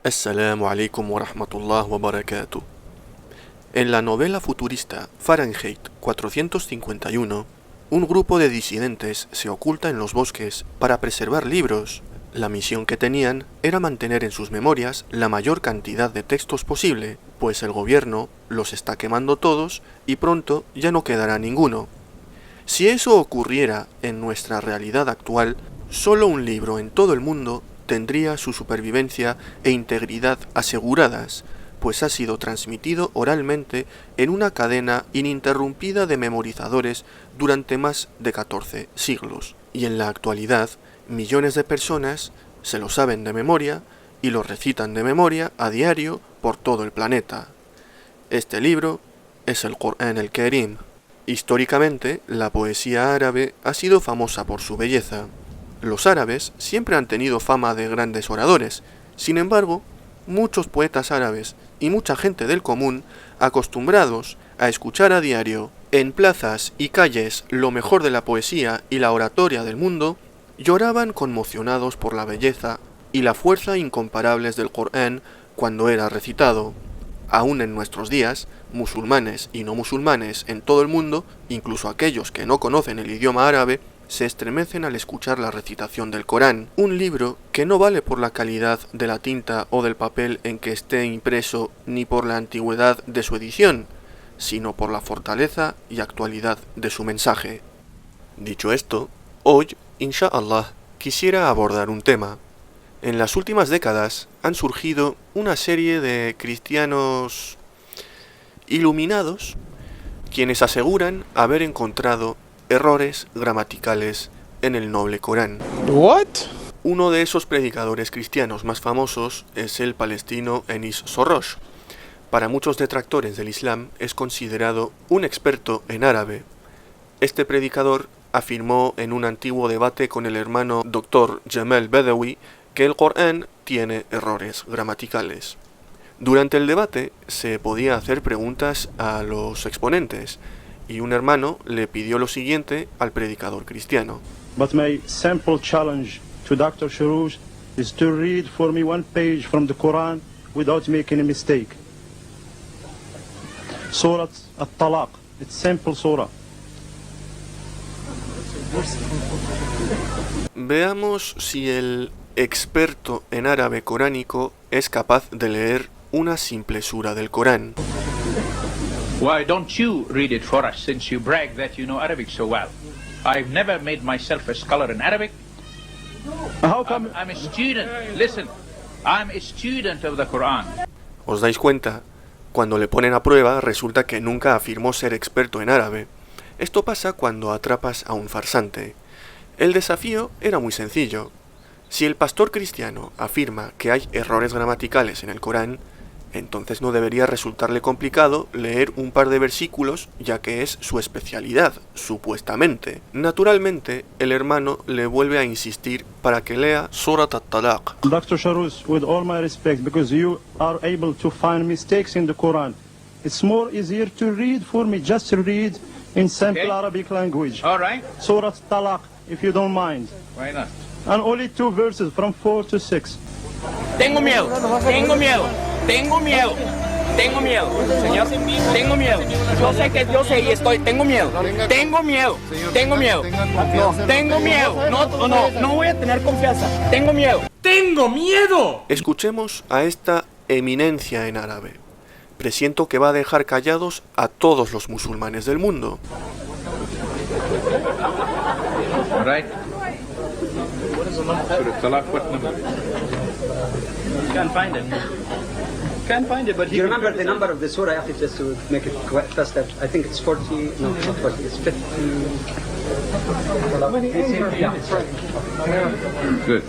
Assalamu alaikum wa rahmatullah wa barakatuh. En la novela futurista Fahrenheit 451, un grupo de disidentes se oculta en los bosques para preservar libros. La misión que tenían era mantener en sus memorias la mayor cantidad de textos posible, pues el gobierno los está quemando todos y pronto ya no quedará ninguno. Si eso ocurriera en nuestra realidad actual, solo un libro en todo el mundo tendría su supervivencia e integridad aseguradas, pues ha sido transmitido oralmente en una cadena ininterrumpida de memorizadores durante más de 14 siglos. Y en la actualidad, millones de personas se lo saben de memoria y lo recitan de memoria a diario por todo el planeta. Este libro es el Corán el Karim. Históricamente, la poesía árabe ha sido famosa por su belleza. Los árabes siempre han tenido fama de grandes oradores. Sin embargo, muchos poetas árabes y mucha gente del común, acostumbrados a escuchar a diario en plazas y calles lo mejor de la poesía y la oratoria del mundo, lloraban conmocionados por la belleza y la fuerza incomparables del Corán cuando era recitado. Aún en nuestros días, musulmanes y no musulmanes en todo el mundo, incluso aquellos que no conocen el idioma árabe, se estremecen al escuchar la recitación del Corán, un libro que no vale por la calidad de la tinta o del papel en que esté impreso ni por la antigüedad de su edición, sino por la fortaleza y actualidad de su mensaje. Dicho esto, hoy, insha'Allah, quisiera abordar un tema. En las últimas décadas han surgido una serie de cristianos iluminados quienes aseguran haber encontrado errores gramaticales en el noble Corán. What? Uno de esos predicadores cristianos más famosos es el palestino Enis Sorrosh. Para muchos detractores del Islam es considerado un experto en árabe. Este predicador afirmó en un antiguo debate con el hermano Dr. Jamal Badawi que el Corán tiene errores gramaticales. Durante el debate se podía hacer preguntas a los exponentes, y un hermano le pidió lo siguiente al predicador cristiano. But my simple challenge to Dr. Sharoush is to read for me one page from the Quran without making a mistake. Surah At-Talaq. It's simple surah. Veamos si el experto en árabe coránico es capaz de leer una simple sura del Corán. Why don't you read it for us, since you brag that you know Arabic so well? I've never made myself a scholar in Arabic. How come? I'm a student. Listen, I'm a student of the Quran. ¿Os dais cuenta? Cuando le ponen a prueba, resulta que nunca afirmó ser experto en árabe. Esto pasa cuando atrapas a un farsante. El desafío era muy sencillo. Si el pastor cristiano afirma que hay errores gramaticales en el Corán, entonces no debería resultarle complicado leer un par de versículos, ya que es su especialidad, supuestamente. Naturalmente, el hermano le vuelve a insistir para que lea Surat At-Talaq. Dr. Sharoush, with all my respect, because you are able to find mistakes in the Quran, it's more easier to read for me, just read in simple Okay. Arabic language. All right. Surah Talaq, if you don't mind. Why not? And only 2 verses, from 4 to 6. Tengo miedo, tengo miedo, tengo miedo, tengo miedo, señor, tengo miedo. Yo sé que yo sé y estoy, tengo miedo, tengo miedo, tengo miedo, no, tengo miedo, no voy a tener confianza, tengo miedo. ¡Tengo miedo! Escuchemos a esta eminencia en árabe. Presiento que va a dejar callados a todos los musulmanes del mundo. All right. Surah Talaq, what number? Can't find it. Can't find it, but Do you remember the number of the surah, Akhi, just to make it quite faster? I think it's 40, no, not 40, it's 50. Good.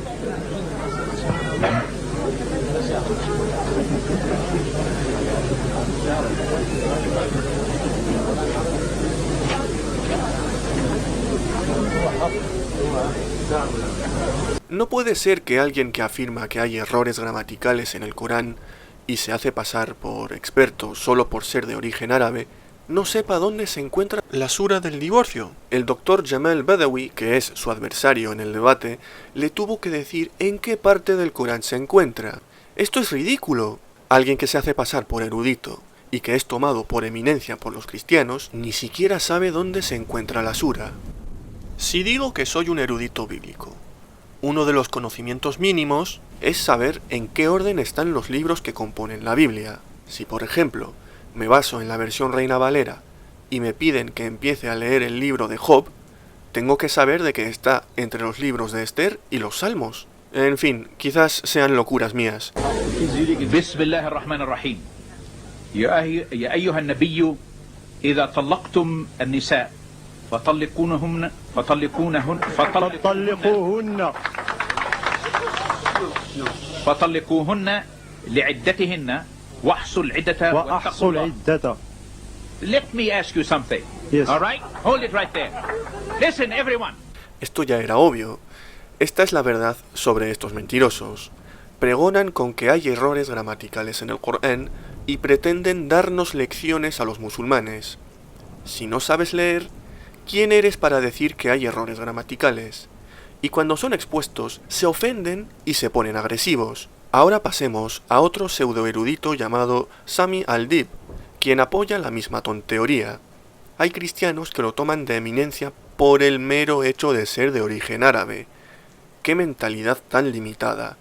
No puede ser que alguien que afirma que hay errores gramaticales en el Corán y se hace pasar por experto solo por ser de origen árabe no sepa dónde se encuentra la sura del divorcio. El doctor Jamal Badawi, que es su adversario en el debate, le tuvo que decir en qué parte del Corán se encuentra. Esto es ridículo. Alguien que se hace pasar por erudito y que es tomado por eminencia por los cristianos, ni siquiera sabe dónde se encuentra la sura. Si digo que soy un erudito bíblico, uno de los conocimientos mínimos es saber en qué orden están los libros que componen la Biblia. Si, por ejemplo, me baso en la versión Reina Valera y me piden que empiece a leer el libro de Job, tengo que saber de que está entre los libros de Esther y los Salmos. En fin, quizás sean locuras mías. Bismillah ar-Rahman ar-Rahim. Ya ayyuha an-nabiyyu, idha talaqtum an-nisa, fatalliquhunna li'iddatihinna wahsul iddata wattaqullah. Let me ask you something. Yes. All right? Hold it right there. Listen, everyone. Esto ya era obvio. Esta es la verdad sobre estos mentirosos. Pregonan con que hay errores gramaticales en el Corán y pretenden darnos lecciones a los musulmanes. Si no sabes leer, ¿quién eres para decir que hay errores gramaticales? Y cuando son expuestos, se ofenden y se ponen agresivos. Ahora pasemos a otro pseudoerudito llamado Sami al-Dib, quien apoya la misma tonteoría. Hay cristianos que lo toman de eminencia por el mero hecho de ser de origen árabe. ¡Qué mentalidad tan limitada!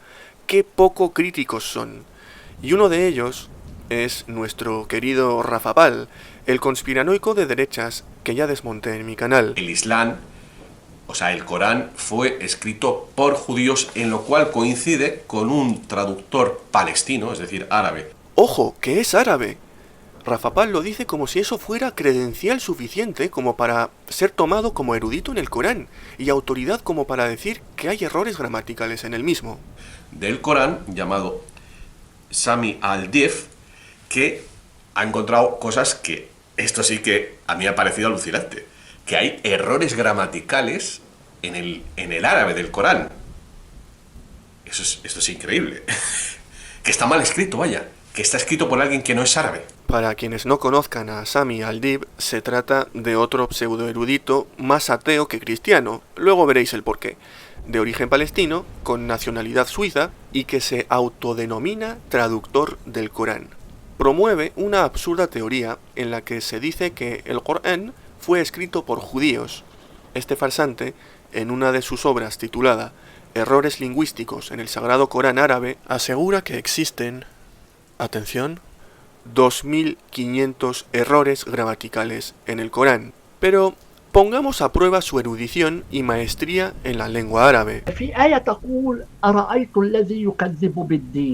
¡Qué poco críticos son! Y uno de ellos es nuestro querido Rafapal, el conspiranoico de derechas que ya desmonté en mi canal. El Islam, o sea, el Corán, fue escrito por judíos, en lo cual coincide con un traductor palestino, es decir, árabe. ¡Ojo, que es árabe! Rafapal lo dice como si eso fuera credencial suficiente como para ser tomado como erudito en el Corán y autoridad como para decir que hay errores gramaticales en el mismo. Del Corán, llamado Sami al-Dib, que ha encontrado cosas que, esto sí que a mí me ha parecido alucinante, que hay errores gramaticales en el árabe del Corán. Esto es increíble. Que está mal escrito, vaya, que está escrito por alguien que no es árabe. Para quienes no conozcan a Sami al-Dib, se trata de otro pseudoerudito más ateo que cristiano, luego veréis el porqué, de origen palestino, con nacionalidad suiza y que se autodenomina traductor del Corán. Promueve una absurda teoría en la que se dice que el Corán fue escrito por judíos. Este farsante, en una de sus obras titulada Errores lingüísticos en el Sagrado Corán árabe, asegura que existen, atención, 2.500 errores gramaticales en el Corán. Pero pongamos a prueba su erudición y maestría en la lengua árabe.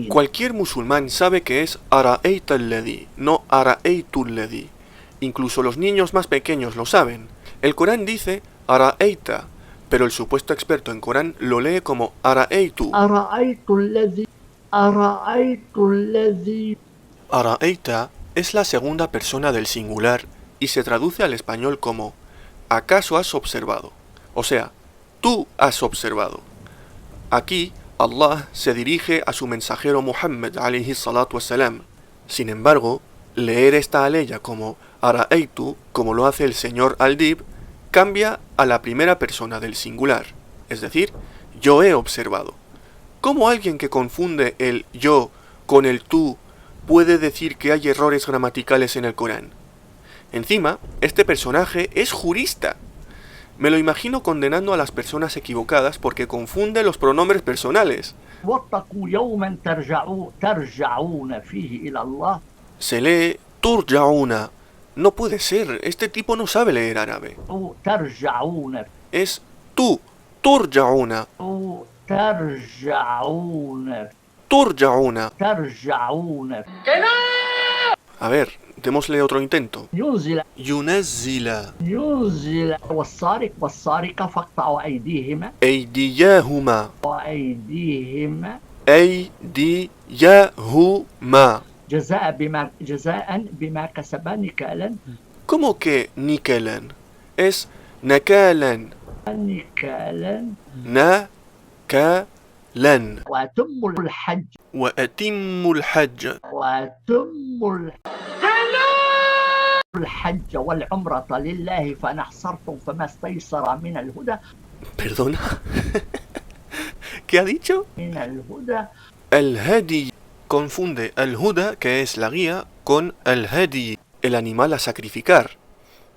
Cualquier musulmán sabe que es ara'ayta alladhi, no ara'aytu alladhi. Incluso los niños más pequeños lo saben. El Corán dice ara'ayta, pero el supuesto experto en Corán lo lee como ara'aytu. Ara'ayta es la segunda persona del singular y se traduce al español como ¿acaso has observado? O sea, tú has observado. Aquí, Allah se dirige a su mensajero Muhammad alayhi salatu wassalam. Sin embargo, leer esta aleya como Ara'aytu, como lo hace el señor al-Dib, cambia a la primera persona del singular, es decir, yo he observado. ¿Cómo alguien que confunde el yo con el tú puede decir que hay errores gramaticales en el Corán? Encima, este personaje es jurista. Me lo imagino condenando a las personas equivocadas porque confunde los pronombres personales. Se lee turja'una. No puede ser, este tipo no sabe leer árabe. Es tú, turja'una. Turja'una. A ver, démosle otro intento. Yunazzila. Eydiyahuma. Eydiyahuma. ¿Cómo que nikalan? Es nakalan. Nakalan. وأتم الحج الحج والعمرة لله فإن أحصرتم فما استيسر من الهدى. ¿Perdona? ¿Qué ha dicho? من الهدى. الهدي. Confunde el huda, que es la guía, con el hadi, el animal a sacrificar.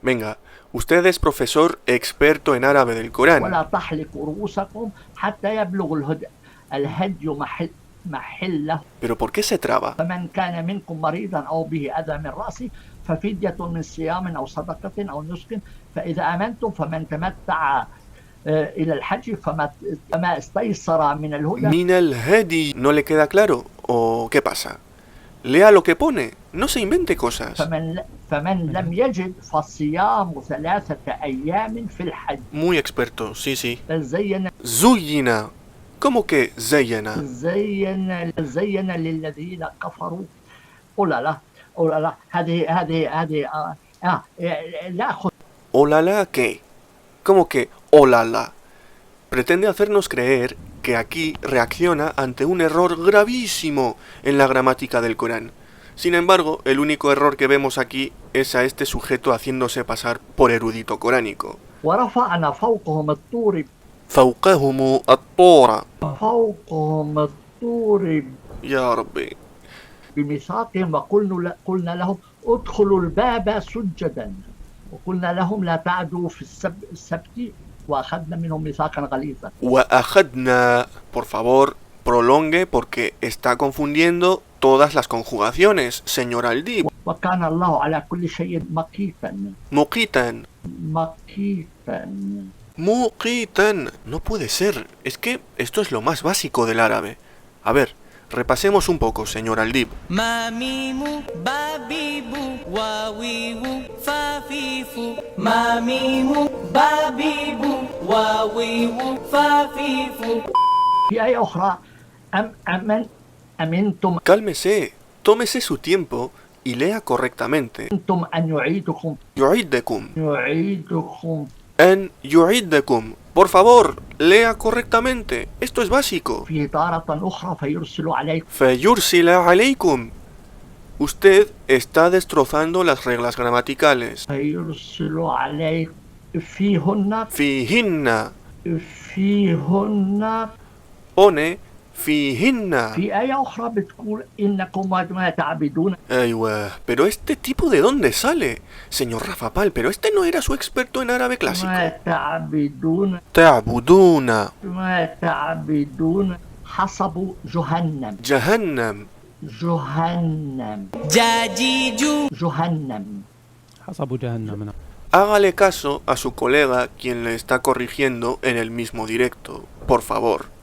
Venga, usted es profesor experto en árabe del Corán. ولا تحلقوا رؤوسكم حتى يبلغ الهدي محله. ¿Pero por qué se traba? فمن كان منكم مريضا أو به أذى من رأسه ففدية من صيام أو صدقة أو نسك فإذا آمنتم فمن تمتع إلى الحج فما استيسر من الهدى. ¿Min el hadi no le queda claro? ¿O qué pasa? Lea lo que pone, no se invente cosas. فمن لم يجد فصيام 3 أيام في الحج. Muy experto, sí, sí. زين Zuyina. ¿Cómo que zayyana? زين للذين كفروا. لا هذه لا ¿Olala qué? ¿Cómo que olala? Pretende hacernos creer que aquí reacciona ante un error gravísimo en la gramática del Corán. Sin embargo, el único error que vemos aquí es a este sujeto haciéndose pasar por erudito coránico. ورفعنا فوقهم الطور فوقهم الطور. فوقهم الطور يا ربي. بميثاقهم وقلنا لهم ادخلوا الباب سجدا وقلنا لهم لا تعدوا في السبت واخذنا منهم ميثاقا غليظا. وأخذنا. Por favor, prolongue porque está confundiendo todas las conjugaciones, señor Aldib. وكان الله على كل شيء مقيتا. Muqitan. مقيتا. Muqitan. No puede ser. Es que esto es lo más básico del árabe. A ver, repasemos un poco, señor Aldib. Mamimu, babibu, wawiwu, fafifu. Mamimu, babibu, wawiwu, fafifu. في آية أخرى أمنتم Cálmese, tómese su tiempo y lea correctamente. أن يعيدكم En yu'iddakum. Por favor, lea correctamente. Esto es básico. في تارة أخرى فيرسل عليكم. Fayursila alaykum. Usted está destrozando las reglas gramaticales. فيرسل عليكم فيهن Fihinna. Pone fihinna. في آية أخرى بتقول إنكم ما تعبدون. Aywa, pero este tipo de dónde sale, señor Rafapal, pero este no era su experto en árabe clásico. ما تعبدون Ta'buduna. ما تعبدون حسب جهنم. Jahannam. جهنم Jajiju. جهنم. حسب جهنم. Hágale caso a su colega quien le está corrigiendo en el mismo directo, por favor.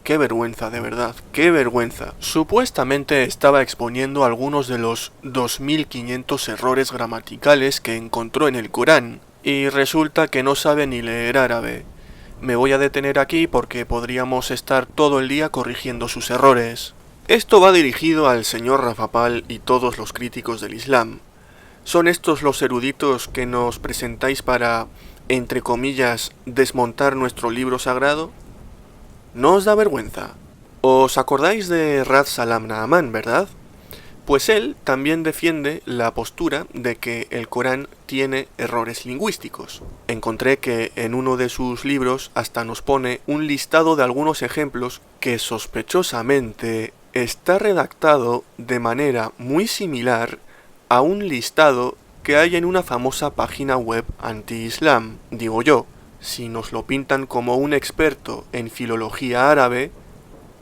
Qué vergüenza, de verdad, qué vergüenza. Supuestamente estaba exponiendo algunos de los 2500 errores gramaticales que encontró en el Corán, y resulta que no sabe ni leer árabe. Me voy a detener aquí porque podríamos estar todo el día corrigiendo sus errores. Esto va dirigido al señor Rafapal y todos los críticos del Islam. ¿Son estos los eruditos que nos presentáis para, entre comillas, desmontar nuestro libro sagrado? ¿No os da vergüenza? ¿Os acordáis de Rad Salam Naaman, verdad? Pues él también defiende la postura de que el Corán tiene errores lingüísticos. Encontré que en uno de sus libros hasta nos pone un listado de algunos ejemplos que sospechosamente está redactado de manera muy similar a un listado que hay en una famosa página web anti-islam. Digo yo, si nos lo pintan como un experto en filología árabe,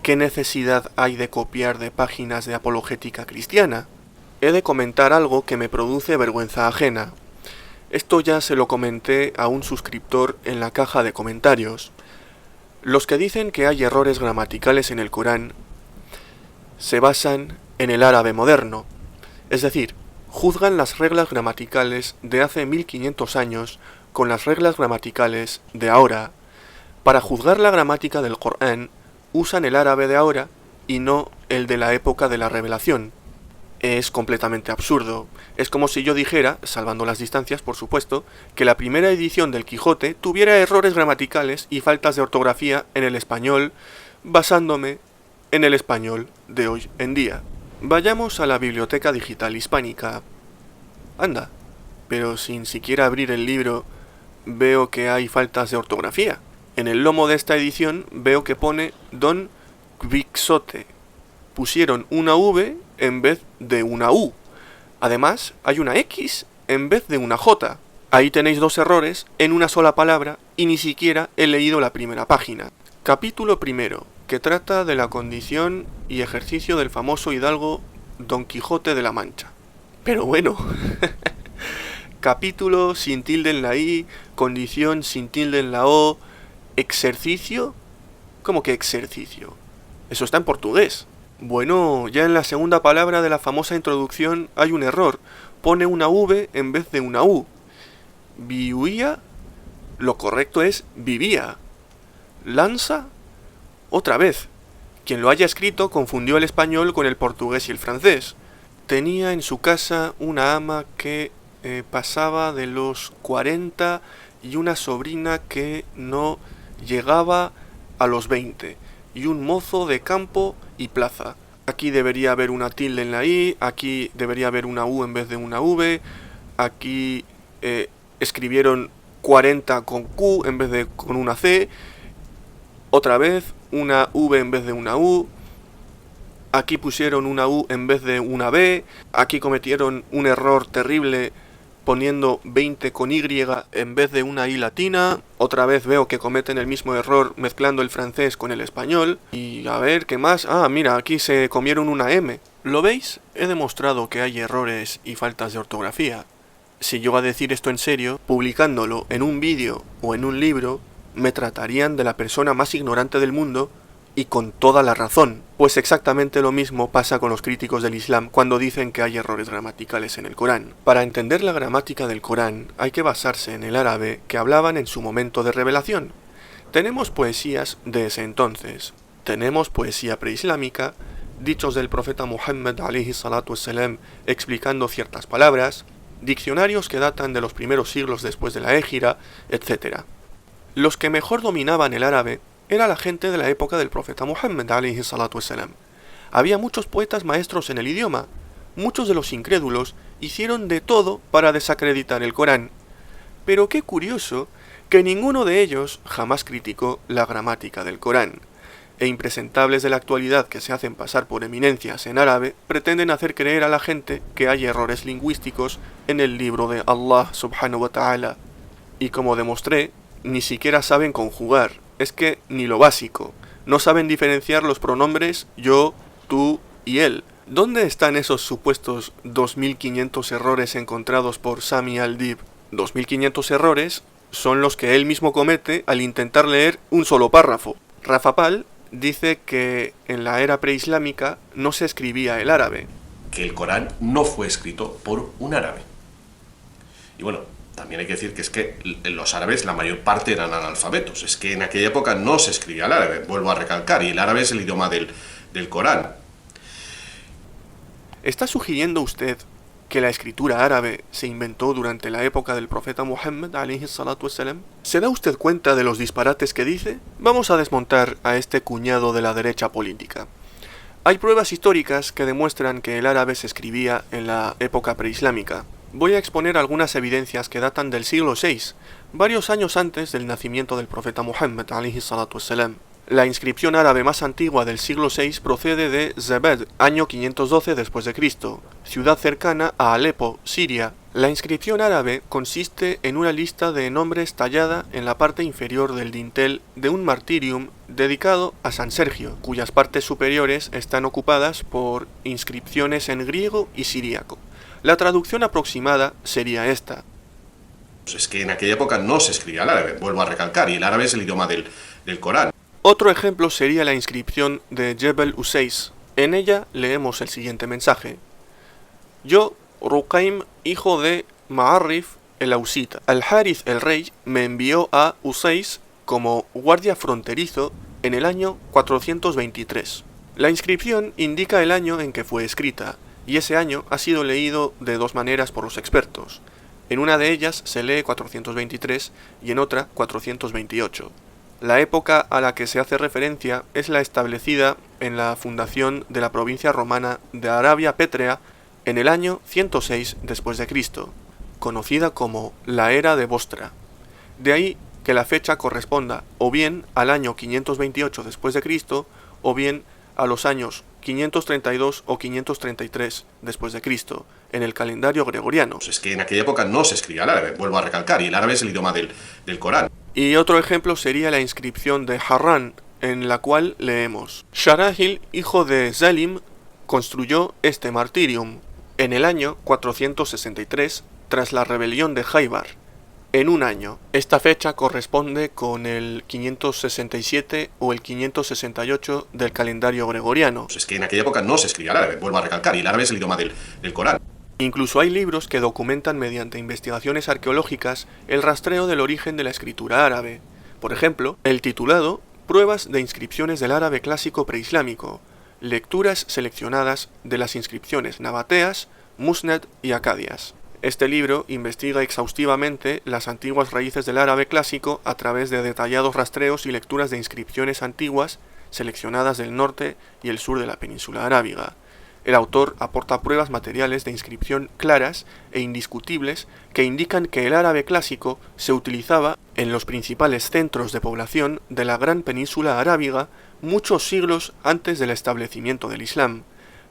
¿qué necesidad hay de copiar de páginas de apologética cristiana? He de comentar algo que me produce vergüenza ajena. Esto ya se lo comenté a un suscriptor en la caja de comentarios. Los que dicen que hay errores gramaticales en el Corán se basan en el árabe moderno, es decir, juzgan las reglas gramaticales de hace 1500 años con las reglas gramaticales de ahora. Para juzgar la gramática del Corán, usan el árabe de ahora y no el de la época de la revelación. Es completamente absurdo. Es como si yo dijera, salvando las distancias por supuesto, que la primera edición del Quijote tuviera errores gramaticales y faltas de ortografía en el español, basándome en el español de hoy en día. Vayamos a la Biblioteca Digital Hispánica. Anda, pero sin siquiera abrir el libro veo que hay faltas de ortografía. En el lomo de esta edición veo que pone Don Quixote. pusieron una V en vez de una U. Además, hay una X en vez de una J. Ahí tenéis dos errores en una sola palabra y ni siquiera he leído la primera página. Capítulo primero, que trata de la condición y ejercicio del famoso hidalgo Don Quijote de la Mancha. Pero bueno, capítulo sin tilde en la I, condición sin tilde en la O, exercicio. ¿Cómo que exercicio? Eso está en portugués. Bueno, ya en la segunda palabra de la famosa introducción hay un error. Pone una V en vez de una U. Viuía, lo correcto es vivía. Lanza, otra vez. Quien lo haya escrito confundió el español con el portugués y el francés. Tenía en su casa una ama que pasaba de los 40 y una sobrina que no llegaba a los 20. Y un mozo de campo y plaza. Aquí debería haber una tilde en la I, aquí debería haber una U en vez de una V, aquí escribieron 40 con Q en vez de con una C, otra vez una V en vez de una U, aquí pusieron una U en vez de una B, aquí cometieron un error terrible poniendo 20 con Y en vez de una I latina. Otra vez veo que cometen el mismo error mezclando el francés con el español. Y a ver, ¿qué más? Ah, mira, aquí se comieron una M. ¿Lo veis? He demostrado que hay errores y faltas de ortografía. Si yo a decir esto en serio, publicándolo en un vídeo o en un libro, me tratarían de la persona más ignorante del mundo, y con toda la razón, pues exactamente lo mismo pasa con los críticos del Islam cuando dicen que hay errores gramaticales en el Corán. Para entender la gramática del Corán hay que basarse en el árabe que hablaban en su momento de revelación. Tenemos poesías de ese entonces, tenemos poesía preislámica, dichos del profeta Muhammad alayhi salatu wassalam explicando ciertas palabras, diccionarios que datan de los primeros siglos después de la Égira, etc. Los que mejor dominaban el árabe era la gente de la época del profeta Muhammad alayhi salatu wassalam. Había muchos poetas maestros en el idioma. Muchos de los incrédulos hicieron de todo para desacreditar el Corán. Pero qué curioso que ninguno de ellos jamás criticó la gramática del Corán. E impresentables de la actualidad que se hacen pasar por eminencias en árabe pretenden hacer creer a la gente que hay errores lingüísticos en el libro de Allah subhanahu wa ta'ala. Y como demostré, ni siquiera saben conjugar. Es que ni lo básico. No saben diferenciar los pronombres yo, tú y él. ¿Dónde están esos supuestos 2500 errores encontrados por Sami al-Dib? 2500 errores son los que él mismo comete al intentar leer un solo párrafo. Rafa Pal dice que en la era preislámica no se escribía el árabe. Que el Corán no fue escrito por un árabe. Y bueno, también hay que decir que es que los árabes, la mayor parte eran analfabetos. Es que en aquella época no se escribía el árabe, vuelvo a recalcar, y el árabe es el idioma del Corán. ¿Está sugiriendo usted que la escritura árabe se inventó durante la época del profeta Muhammad alayhi salatu wassalam? ¿Se da usted cuenta de los disparates que dice? Vamos a desmontar a este cuñado de la derecha política. Hay pruebas históricas que demuestran que el árabe se escribía en la época preislámica. Voy a exponer algunas evidencias que datan del siglo VI, varios años antes del nacimiento del profeta Muhammad alayhi salatu wassalam. La inscripción árabe más antigua del siglo VI procede de Zebed, año 512 después de Cristo, ciudad cercana a Alepo, Siria. La inscripción árabe consiste en una lista de nombres tallada en la parte inferior del dintel de un martirium dedicado a San Sergio, cuyas partes superiores están ocupadas por inscripciones en griego y siríaco. La traducción aproximada sería esta. Es que en aquella época no se escribía el árabe, vuelvo a recalcar, y el árabe es el idioma del Corán. Otro ejemplo sería la inscripción de Jebel Useis. En ella leemos el siguiente mensaje. Yo, Ruqaym, hijo de Ma'arif el Ausita, Al-Harith el rey me envió a Useis como guardia fronterizo en el año 423. La inscripción indica el año en que fue escrita, y ese año ha sido leído de dos maneras por los expertos. En una de ellas se lee 423 y en otra 428. La época a la que se hace referencia es la establecida en la fundación de la provincia romana de Arabia Pétrea en el año 106 después de Cristo, conocida como la Era de Bostra. De ahí que la fecha corresponda o bien al año 528 después de Cristo o bien a los años 532 o 533 después de Cristo, en el calendario gregoriano. Es que en aquella época no se escribía el árabe, vuelvo a recalcar, y el árabe es el idioma del Corán. Y otro ejemplo sería la inscripción de Harran, en la cual leemos: Sharahil, hijo de Zalim, construyó este martirium en el año 463 tras la rebelión de Jaibar. En un año. Esta fecha corresponde con el 567 o el 568 del calendario gregoriano. Es que en aquella época no se escribía el árabe, vuelvo a recalcar, y el árabe es el idioma del Corán. Incluso hay libros que documentan mediante investigaciones arqueológicas el rastreo del origen de la escritura árabe. Por ejemplo, el titulado Pruebas de inscripciones del árabe clásico preislámico, lecturas seleccionadas de las inscripciones nabateas, musnad y acadias. Este libro investiga exhaustivamente las antiguas raíces del árabe clásico a través de detallados rastreos y lecturas de inscripciones antiguas seleccionadas del norte y el sur de la península arábiga. El autor aporta pruebas materiales de inscripción claras e indiscutibles que indican que el árabe clásico se utilizaba en los principales centros de población de la gran península arábiga muchos siglos antes del establecimiento del Islam.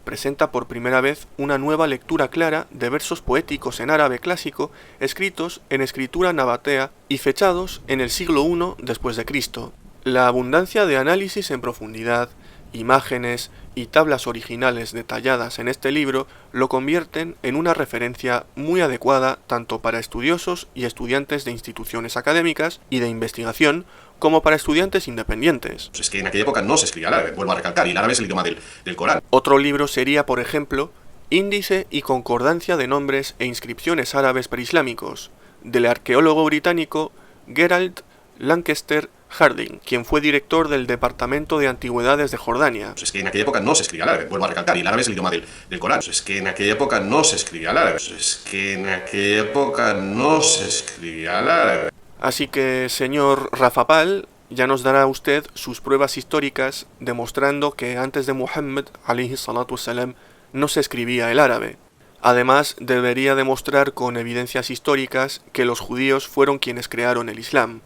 Presenta por primera vez una nueva lectura clara de versos poéticos en árabe clásico escritos en escritura nabatea y fechados en el siglo I después de Cristo. La abundancia de análisis en profundidad, imágenes y tablas originales detalladas en este libro lo convierten en una referencia muy adecuada tanto para estudiosos y estudiantes de instituciones académicas y de investigación como para estudiantes independientes. Es que en aquella época no se escribía el árabe, vuelvo a recalcar, y el árabe es el idioma del Corán. Otro libro sería, por ejemplo, Índice y concordancia de nombres e inscripciones árabes preislámicos, del arqueólogo británico Gerald Lancaster Harding, quien fue director del Departamento de Antigüedades de Jordania. Es que en aquella época no se escribía el árabe, vuelvo a recalcar, y el árabe es el idioma del Corán. Es que en aquella época no se escribía el árabe. Es que en aquella época no se escribía el árabe. Así que, señor Rafapal, ya nos dará usted sus pruebas históricas demostrando que antes de Muhammad, alayhi salatu wassalam, no se escribía el árabe. Además, debería demostrar con evidencias históricas que los judíos fueron quienes crearon el Islam.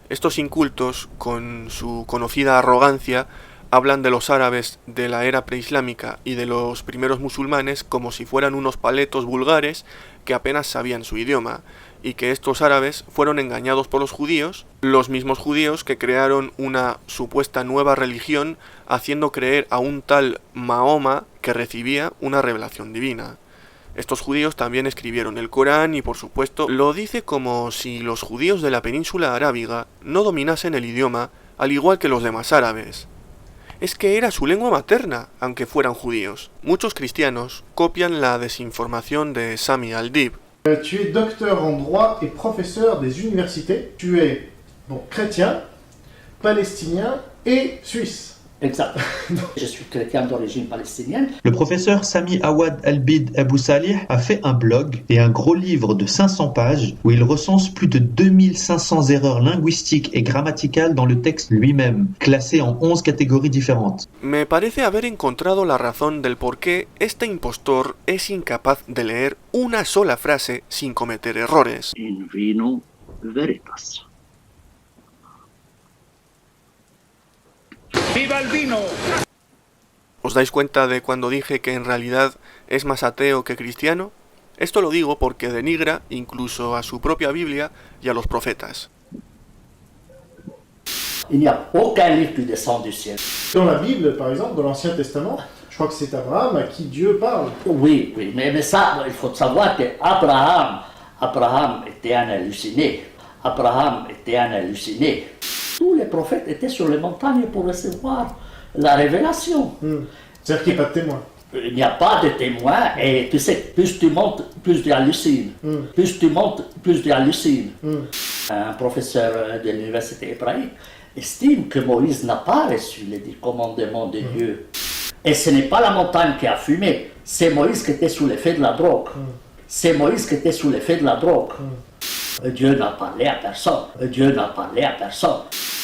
Estos incultos, con su conocida arrogancia, hablan de los árabes de la era preislámica y de los primeros musulmanes como si fueran unos paletos vulgares que apenas sabían su idioma, y que estos árabes fueron engañados por los mismos judíos que crearon una supuesta nueva religión haciendo creer a un tal Mahoma que recibía una revelación divina. Estos judíos también escribieron el Corán y, por supuesto, lo dice como si los judíos de la península arábiga no dominasen el idioma al igual que los demás árabes. Es que era su lengua materna, aunque fueran judíos. Muchos cristianos copian la desinformación de Sami al-Dib. Tu es docteur en droit et professeur des universités. Tu es donc chrétien, palestinien et suisse. Exact. Je suis chrétien d'origine palestinienne. Le professeur Sami Awad Al-Bid Abu Salih a fait un blog et un gros livre de 500 pages où il recense plus de 2500 erreurs linguistiques et grammaticales dans le texte lui-même, classées en 11 catégories différentes. Me parece haber encontrado la razón del por qué este impostor es incapaz de leer una sola frase sin cometer errores. In vino veritas. ¡Viva el vino! ¿Os dais cuenta de cuando dije que en realidad es más ateo que cristiano? Esto lo digo porque denigra incluso a su propia Biblia y a los profetas. Il n'y a aucun livre qui descend du ciel. Dans la Bible, par exemple, dans l'Ancien Testament, je crois que c'est Abraham à qui Dieu parle. Oui, mais ça, il faut savoir que Abraham était un halluciné. Abraham était un halluciné. Tous les prophètes étaient sur les montagnes pour recevoir la révélation. C'est-à-dire qu'il n'y a pas de témoin. Il n'y a pas de témoin, et tu sais, plus tu montes, plus tu hallucines. Plus tu montes, plus tu hallucines. Un professeur de l'université hébraïque estime que Moïse n'a pas reçu les 10 commandements de Dieu. Et ce n'est pas la montagne qui a fumé, c'est Moïse qui était sous l'effet de la drogue. C'est Moïse qui était sous l'effet de la drogue. Dieu n'a parlé à personne. Dieu n'a parlé à personne.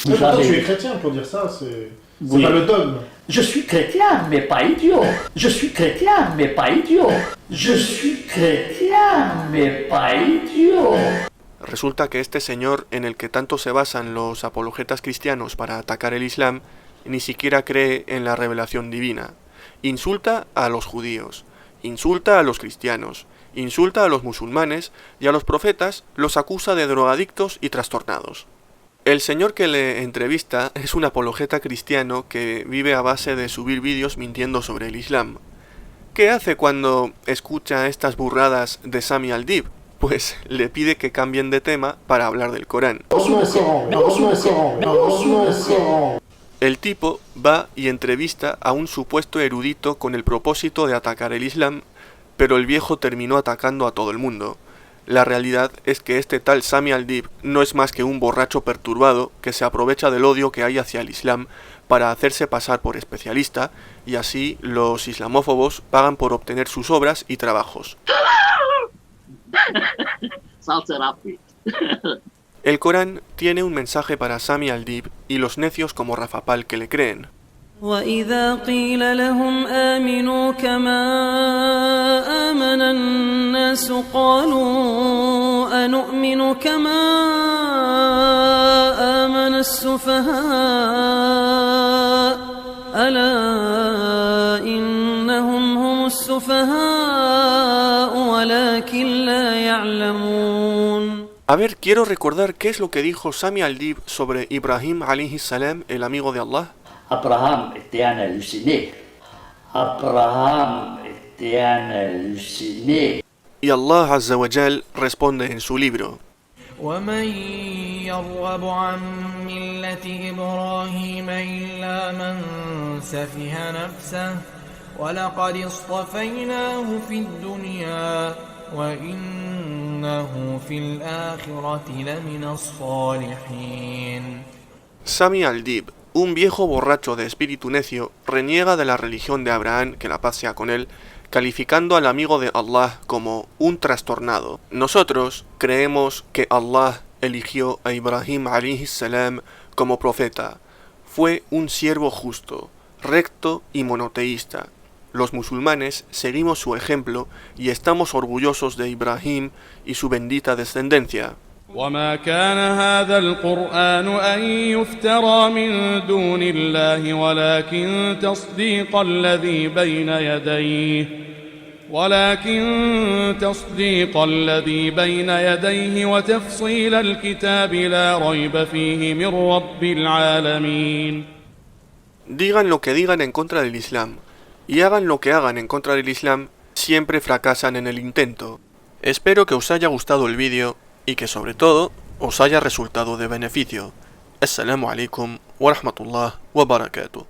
Pourtant, tu es chrétien pour dire ça, c'est pas le dogme. Je suis chrétien, mais pas idiot. Je suis chrétien, mais pas idiot. Je suis chrétien, mais pas idiot. Resulta que este señor en el que tanto se basan los apologetas cristianos para atacar el Islam, ni siquiera cree en la revelación divina. insulta a los judíos, insulta a los cristianos, insulta a los musulmanes y a los profetas los acusa de drogadictos y trastornados. El señor que le entrevista es un apologeta cristiano que vive a base de subir vídeos mintiendo sobre el Islam. ¿Qué hace cuando escucha estas burradas de Sami al-Dib? Pues le pide que cambien de tema para hablar del Corán. El tipo va y entrevista a un supuesto erudito con el propósito de atacar el Islam, pero el viejo terminó atacando a todo el mundo. La realidad es que este tal Sami al-Dib no es más que un borracho perturbado que se aprovecha del odio que hay hacia el Islam para hacerse pasar por especialista, y así los islamófobos pagan por obtener sus obras y trabajos. El Corán tiene un mensaje para Sami al-Dib y los necios como Rafapal que le creen. وإذا قيل لهم آمنوا كما آمن الناس قالوا أنؤمن كما آمن السفهاء ألا إنهم هم السفهاء ولكن لا يعلمون. A ver, quiero recordar qué es lo que dijo Sami al-Dib sobre Ibrahim alayhi salam, el amigo de Allah. Abraham était un halluciné. Abraham était un halluciné. Y Allah Azza wa Jal responde en su libro: ومن يرغب عن ملة إبراهيم إلا من سفه نفسه ولقد اصطفيناه في الدنيا وإنه في الآخرة لمن الصالحين. Sami al-Dib, un viejo borracho de espíritu necio, reniega de la religión de Abraham, que la paz sea con él, calificando al amigo de Allah como un trastornado. Nosotros creemos que Allah eligió a Ibrahim alayhi salam como profeta. Fue un siervo justo, recto y monoteísta. Los musulmanes seguimos su ejemplo y estamos orgullosos de Ibrahim y su bendita descendencia. وما كان هذا القرآن أن يفترى من دون الله ولكن تصديق الذي بين يديه وتفصيل الكتاب لا ريب فيه من رب العالمين. Digan lo que digan en contra del Islam y hagan lo que hagan en contra del Islam, siempre fracasan en el intento. Espero que os haya gustado el vídeo y que sobre todo os haya resultado de beneficio. Assalamu alaikum wa rahmatullah wa barakatuh.